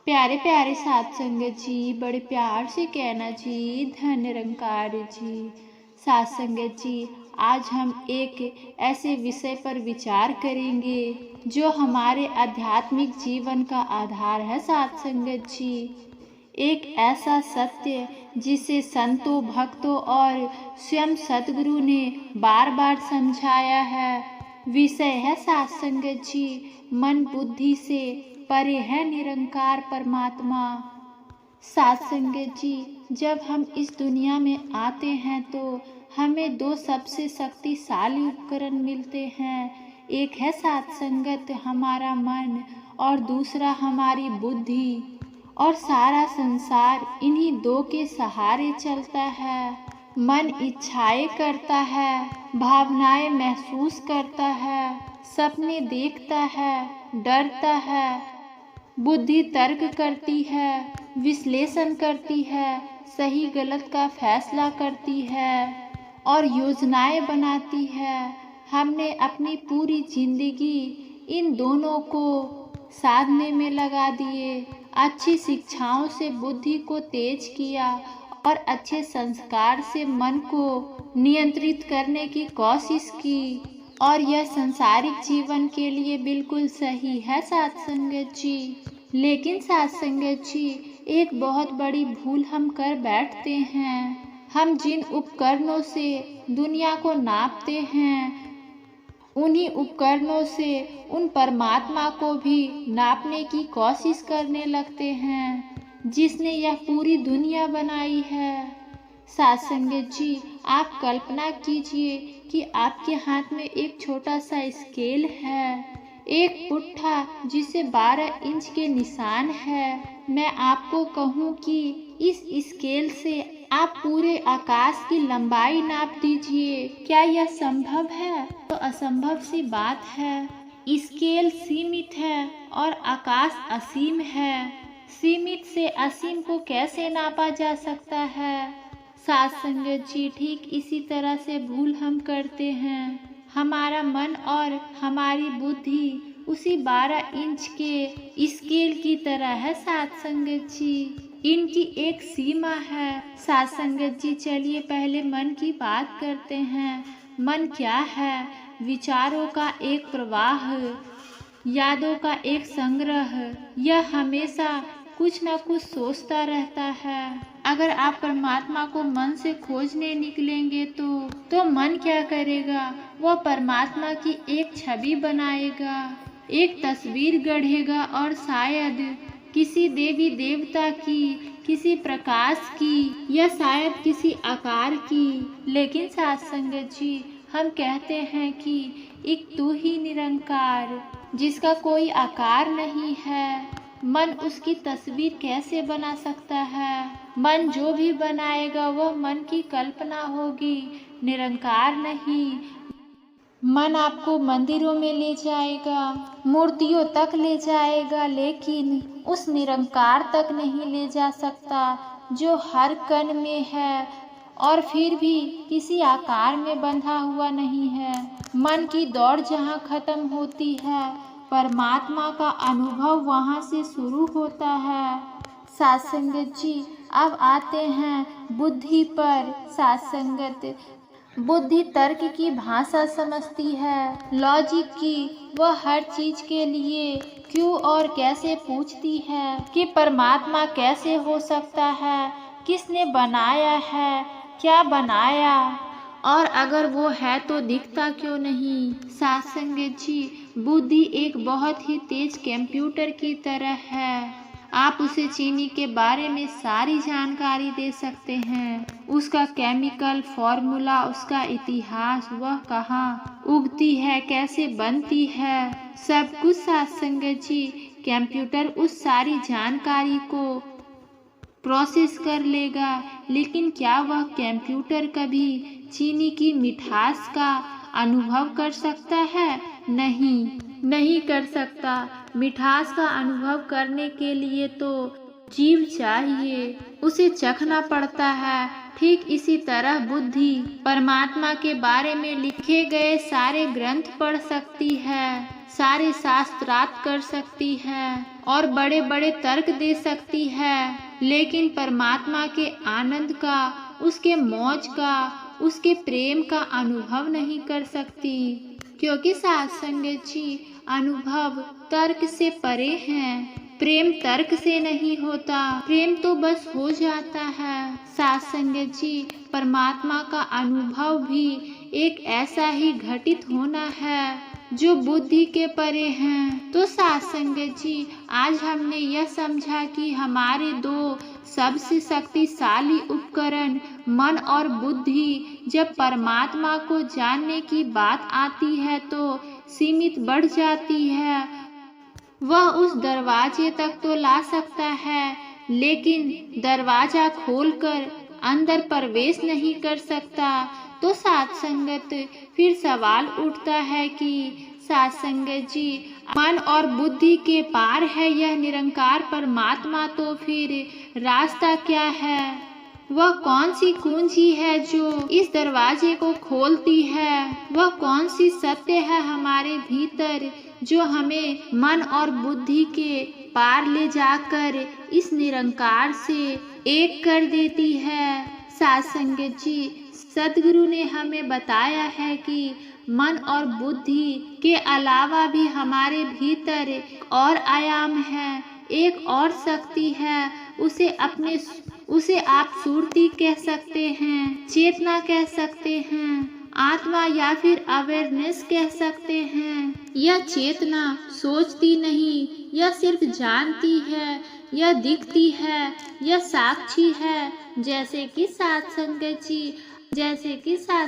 प्यारे प्यारे साध संगत जी, बड़े प्यार से कहना जी, धन निरंकार जी। साध संगत जी, आज हम एक ऐसे विषय पर विचार करेंगे जो हमारे आध्यात्मिक जीवन का आधार है। साध संगत जी, एक ऐसा सत्य जिसे संतों, भक्तों और स्वयं सतगुरु ने बार बार समझाया है। विषय है साध संगत जी, मन बुद्धि से परे है निरंकार परमात्मा। साध संगत जी, जब हम इस दुनिया में आते हैं तो हमें दो सबसे शक्तिशाली उपकरण मिलते हैं। एक है साध संगत हमारा मन और दूसरा हमारी बुद्धि, और सारा संसार इन्हीं दो के सहारे चलता है। मन इच्छाएं करता है, भावनाएं महसूस करता है, सपने देखता है, डरता है। बुद्धि तर्क करती है, विश्लेषण करती है, सही गलत का फैसला करती है और योजनाएं बनाती है। हमने अपनी पूरी जिंदगी इन दोनों को साधने में लगा दिए। अच्छी शिक्षाओं से बुद्धि को तेज किया और अच्छे संस्कार से मन को नियंत्रित करने की कोशिश की, और यह संसारिक जीवन के लिए बिल्कुल सही है साध संगत जी। लेकिन साध संगत जी, एक बहुत बड़ी भूल हम कर बैठते हैं। हम जिन उपकरणों से दुनिया को नापते हैं, उन्हीं उपकरणों से उन परमात्मा को भी नापने की कोशिश करने लगते हैं जिसने यह पूरी दुनिया बनाई है। साध संगत जी, आप कल्पना कीजिए कि आपके हाथ में एक छोटा सा स्केल है, एक पुट्ठा जिसे 12 इंच के निशान है। मैं आपको कहूँ कि इस स्केल से आप पूरे आकाश की लंबाई नाप दीजिए, क्या यह संभव है? तो असंभव सी बात है। स्केल सीमित है और आकाश असीम है। सीमित से असीम को कैसे नापा जा सकता है? साध संगत जी, ठीक इसी तरह से भूल हम करते हैं। हमारा मन और हमारी बुद्धि उसी 12 इंच के स्केल की तरह है साध संगत जी। इनकी एक सीमा है। साध संगत जी, चलिए पहले मन की बात करते हैं। मन क्या है? विचारों का एक प्रवाह, यादों का एक संग्रह। यह हमेशा कुछ न कुछ सोचता रहता है। अगर आप परमात्मा को मन से खोजने निकलेंगे तो मन क्या करेगा? वह परमात्मा की एक छवि बनाएगा, एक तस्वीर गढ़ेगा और शायद किसी देवी देवता की, किसी प्रकाश की या शायद किसी आकार की। लेकिन साध संगत जी, हम कहते हैं कि एक तू ही निरंकार, जिसका कोई आकार नहीं है। मन उसकी तस्वीर कैसे बना सकता है? मन जो भी बनाएगा वह मन की कल्पना होगी, निरंकार नहीं। मन आपको मंदिरों में ले जाएगा, मूर्तियों तक ले जाएगा, लेकिन उस निरंकार तक नहीं ले जा सकता जो हर कण में है और फिर भी किसी आकार में बंधा हुआ नहीं है। मन की दौड़ जहाँ खत्म होती है, परमात्मा का अनुभव वहाँ से शुरू होता है। साध संगत जी, अब आते हैं बुद्धि पर। साध संगत, बुद्धि तर्क की भाषा समझती है, लॉजिक की। वह हर चीज के लिए क्यों और कैसे पूछती है कि परमात्मा कैसे हो सकता है, किसने बनाया है, क्या बनाया, और अगर वो है तो दिखता क्यों नहीं। साध संगत जी, बुद्धि एक बहुत ही तेज कंप्यूटर की तरह है। आप उसे चीनी के बारे में सारी जानकारी दे सकते हैं, उसका केमिकल फॉर्मूला, उसका इतिहास, वह कहाँ उगती है, कैसे बनती है, सब कुछ। साध संगत जी, कंप्यूटर उस सारी जानकारी को प्रोसेस कर लेगा, लेकिन क्या वह कंप्यूटर कभी चीनी की मिठास का अनुभव कर सकता है? नहीं कर सकता। मिठास का अनुभव करने के लिए तो जीभ चाहिए, उसे चखना पड़ता है। ठीक इसी तरह बुद्धि परमात्मा के बारे में लिखे गए सारे ग्रंथ पढ़ सकती है, सारे शास्त्रार्थ कर सकती है और बड़े बड़े तर्क दे सकती है, लेकिन परमात्मा के आनंद का, उसके मौज का, उसके प्रेम का अनुभव नहीं कर सकती। क्योंकि साथ संगत जी, अनुभव तर्क से परे हैं। प्रेम तर्क से नहीं होता, प्रेम तो बस हो जाता है। साथ संगत जी, परमात्मा का अनुभव भी एक ऐसा ही घटित होना है जो बुद्धि के परे हैं। तो साथ संगत जी, आज हमने यह समझा कि हमारे दो सबसे शक्तिशाली उपकरण मन और बुद्धि, जब परमात्मा को जानने की बात आती है तो सीमित बढ़ जाती है। वह उस दरवाजे तक तो ला सकता है, लेकिन दरवाजा खोलकर अंदर प्रवेश नहीं कर सकता। तो साथ संगत, फिर सवाल उठता है कि साथ संगत जी, मन और बुद्धि के पार है यह निरंकार परमात्मा, तो फिर रास्ता क्या है? वह कौन सी कुंजी है जो इस दरवाजे को खोलती है? वह कौन सी सत्य है हमारे भीतर जो हमें मन और बुद्धि के पार ले जाकर इस निरंकार से एक कर देती है? साथ संगत जी, सद्गुरु ने हमें बताया है कि मन और बुद्धि के अलावा भी हमारे भीतर एक और आयाम है, एक और शक्ति है। उसे आप सुरती कह सकते हैं, चेतना कह सकते हैं, आत्मा या फिर अवेयरनेस कह सकते हैं। यह चेतना सोचती नहीं, यह सिर्फ जानती है, यह दिखती है, यह साक्षी है। जैसे कि साथ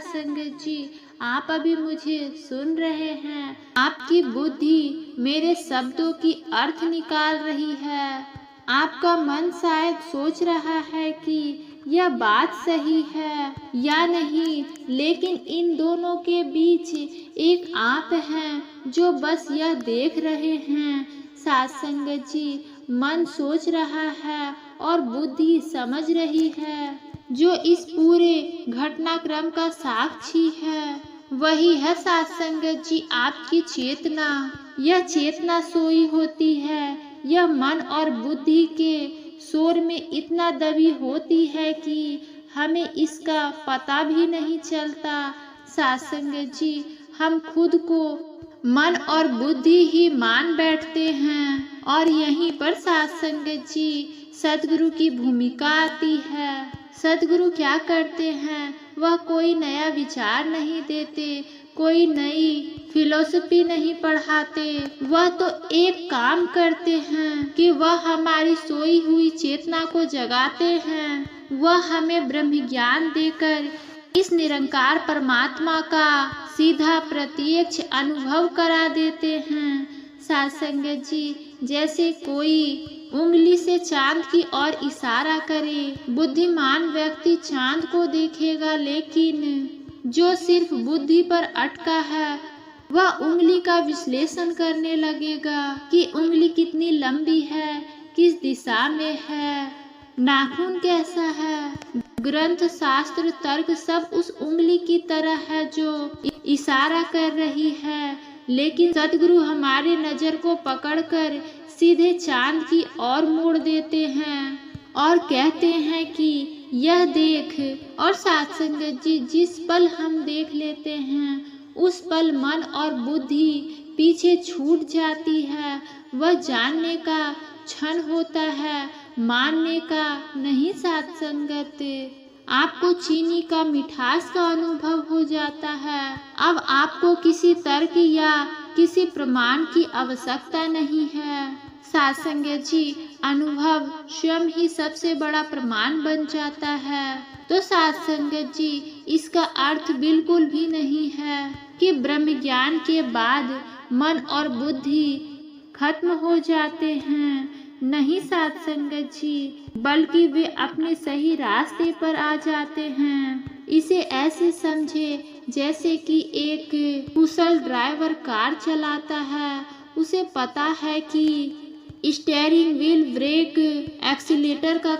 संगत जी, आप अभी मुझे सुन रहे हैं। आपकी बुद्धि मेरे शब्दों की अर्थ निकाल रही है। आपका मन शायद सोच रहा है कि यह बात सही है या नहीं, लेकिन इन दोनों के बीच एक आप हैं जो बस यह देख रहे हैं। साथ संगत जी, मन सोच रहा है और बुद्धि समझ रही है। जो इस पूरे घटनाक्रम का साक्षी है वही है साथ संगत जी आपकी चेतना। यह चेतना सोई होती है, यह मन और बुद्धि के शोर में इतना दबी होती है कि हमें इसका पता भी नहीं चलता। साथ संगत जी, हम खुद को मन और बुद्धि ही मान बैठते हैं और यहीं पर साथ संगत जी सद्गुरु की भूमिका आती है। सद्गुरु क्या करते हैं? वह कोई नया विचार नहीं देते, कोई नई फिलॉसफी नहीं पढ़ाते। वह तो एक काम करते हैं कि वह हमारी सोई हुई चेतना को जगाते हैं। वह हमें ब्रह्म ज्ञान देकर इस निरंकार परमात्मा का सीधा प्रत्यक्ष अनुभव करा देते हैं। साथ संगत जी, जैसे कोई उंगली से चांद की ओर इशारा करे। बुद्धिमान व्यक्ति चांद को देखेगा, लेकिन जो सिर्फ बुद्धि पर अटका है वह उंगली का विश्लेषण करने लगेगा कि उंगली कितनी लंबी है, किस दिशा में है, नाखून कैसा है। ग्रंथ, शास्त्र, तर्क सब उस उंगली की तरह है जो इशारा कर रही है, लेकिन सद्गुरु हमारे नजर को पकड़कर सीधे चांद की ओर मोड़ देते हैं और कहते हैं कि यह देख। और साथ संगत जी, जिस पल हम देख लेते हैं उस पल मन और बुद्धि पीछे छूट जाती है। वह जानने का क्षण होता है, मानने का नहीं। साथ संगत, आपको चीनी का मिठास का अनुभव हो जाता है। अब आपको किसी तर्क या किसी प्रमाण की आवश्यकता नहीं है। साथ संगत जी, अनुभव स्वयं ही सबसे बड़ा प्रमाण बन जाता है। तो साथ संगत जी, इसका अर्थ बिल्कुल भी नहीं है कि ब्रह्म ज्ञान के बाद मन और बुद्धि खत्म हो जाते हैं। नहीं साथ संगत जी, बल्कि वे अपने सही रास्ते पर आ जाते हैं। इसे ऐसे समझे जैसे कि एक कुशल ड्राइवर कार चलाता है। उसे पता है कि स्टीयरिंग व्हील, ब्रेक, एक्सीलेटर का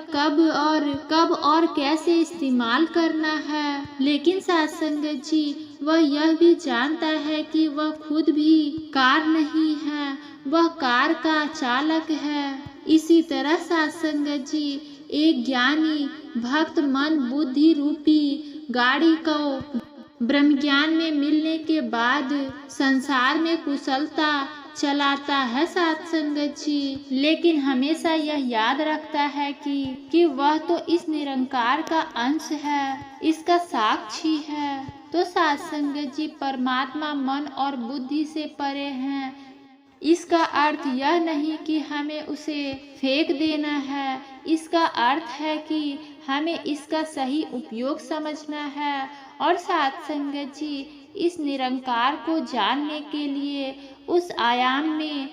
कब और कैसे इस्तेमाल करना है। लेकिन साथ संगत जी, वह यह भी जानता है कि वह खुद भी कार नहीं है, वह कार का चालक है। इसी तरह साथ संगत जी, एक ज्ञानी भक्त मन बुद्धि रूपी गाड़ी को ब्रह्मज्ञान में मिलने के बाद संसार में कुशलता चलाता है साथ संगत जी, लेकिन हमेशा यह याद रखता है कि वह तो इस निरंकार का अंश है, इसका साक्षी है। तो साथ संगत जी, परमात्मा मन और बुद्धि से परे हैं। इसका अर्थ यह नहीं कि हमें उसे फेंक देना है, इसका अर्थ है कि हमें इसका सही उपयोग समझना है और साथ संगत जी, इस निरंकार को जानने के लिए उस आयाम में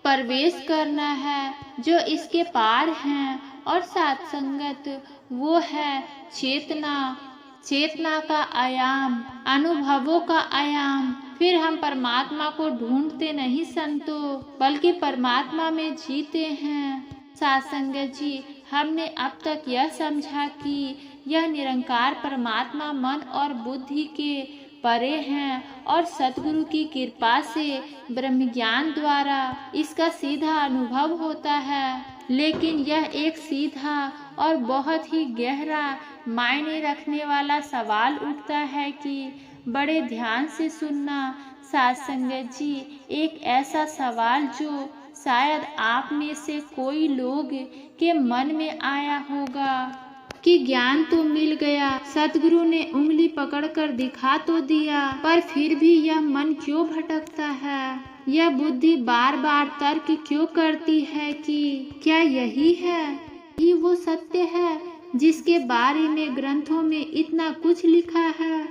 प्रवेश करना है जो इसके पार हैं। और साथ संगत, वो है चेतना का आयाम, अनुभवों का आयाम। फिर हम परमात्मा को ढूंढते नहीं संतो, बल्कि परमात्मा में जीते हैं। साथ संगत जी, हमने अब तक यह समझा कि यह निरंकार परमात्मा मन और बुद्धि के परे हैं और सतगुरु की कृपा से ब्रह्मज्ञान द्वारा इसका सीधा अनुभव होता है। लेकिन यह एक सीधा और बहुत ही गहरा मायने रखने वाला सवाल उठता है कि बड़े ध्यान से सुनना साथ संगत जी, एक ऐसा सवाल जो शायद आप में से कोई लोग के मन में आया होगा कि ज्ञान तो मिल गया, सतगुरु ने उंगली पकड़कर दिखा तो दिया, पर फिर भी यह मन क्यों भटकता है, यह बुद्धि बार बार तर्क क्यों करती है कि क्या यही है, ये वो सत्य है जिसके बारे में ग्रंथों में इतना कुछ लिखा है।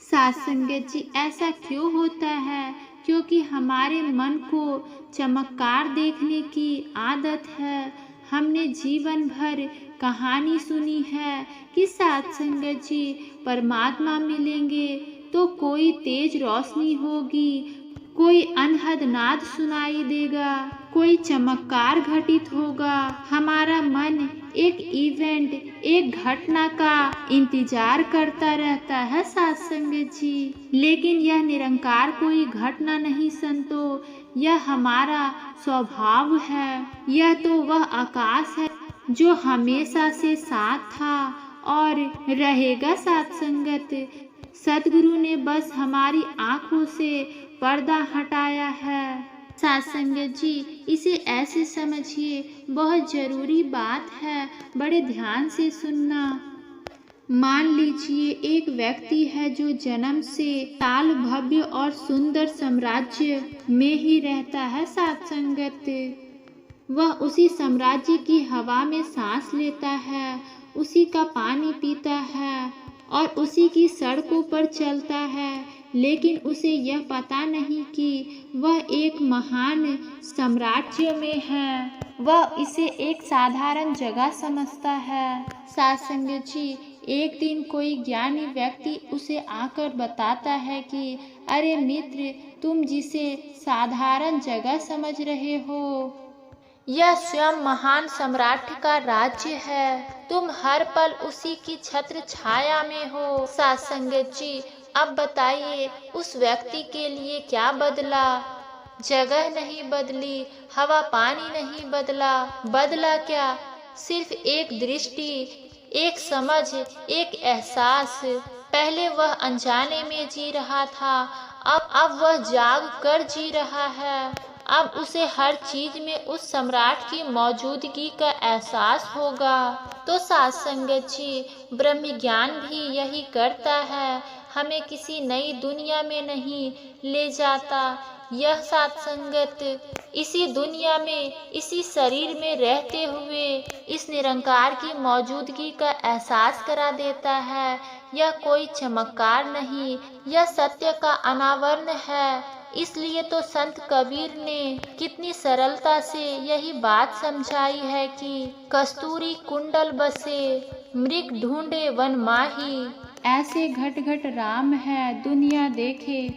साथ संगत जी, ऐसा क्यों होता है? क्योंकि हमारे मन को चमत्कार देखने की आदत है। हमने जीवन भर कहानी सुनी है कि साथ संगत जी, परमात्मा मिलेंगे तो कोई तेज रोशनी होगी, कोई अनहद नाद सुनाई देगा, कोई चमत्कार घटित होगा। हमारा मन एक इवेंट, एक घटना का इंतजार करता रहता है साथ संगत जी। लेकिन यह निरंकार कोई घटना नहीं संतो, यह हमारा स्वभाव है। यह तो वह आकाश है जो हमेशा से साथ था और रहेगा साथ संगत। सतगुरु ने बस हमारी आंखों से पर्दा हटाया है। साथ संगत जी, इसे ऐसे समझिए, बहुत जरूरी बात है, बड़े ध्यान से सुनना। मान लीजिए एक व्यक्ति है जो जन्म से ताल भव्य और सुंदर साम्राज्य में ही रहता है साथ संगत। वह उसी साम्राज्य की हवा में सांस लेता है, उसी का पानी पीता है और उसी की सड़कों पर चलता है। लेकिन उसे यह पता नहीं कि वह एक महान साम्राज्य में है, वह इसे एक साधारण जगह समझता है। साथ संगत जी, एक दिन कोई ज्ञानी व्यक्ति उसे आकर बताता है कि अरे मित्र, तुम जिसे साधारण जगह समझ रहे हो, यह स्वयं महान सम्राट का राज्य है। तुम हर पल उसी की छत्र छाया में हो। साथ संगत जी, अब बताइए उस व्यक्ति के लिए क्या बदला? जगह नहीं बदली, हवा पानी नहीं बदला। बदला क्या? सिर्फ एक दृष्टि, एक समझ, एक एहसास। पहले वह अनजाने में जी रहा था, अब वह जाग कर जी रहा है। अब उसे हर चीज में उस सम्राट की मौजूदगी का एहसास होगा। तो साथ संगत जी, ब्रह्म ज्ञान भी यही करता है, हमें किसी नई दुनिया में नहीं ले जाता। यह साथ संगत इसी दुनिया में, इसी शरीर में रहते हुए इस निरंकार की मौजूदगी का एहसास करा देता है। यह कोई चमत्कार नहीं, यह सत्य का अनावरण है। इसलिए तो संत कबीर ने कितनी सरलता से यही बात समझाई है कि कस्तूरी कुंडल बसे, मृग ढूंढे वन माही। ऐसे घट घट राम है, दुनिया देखे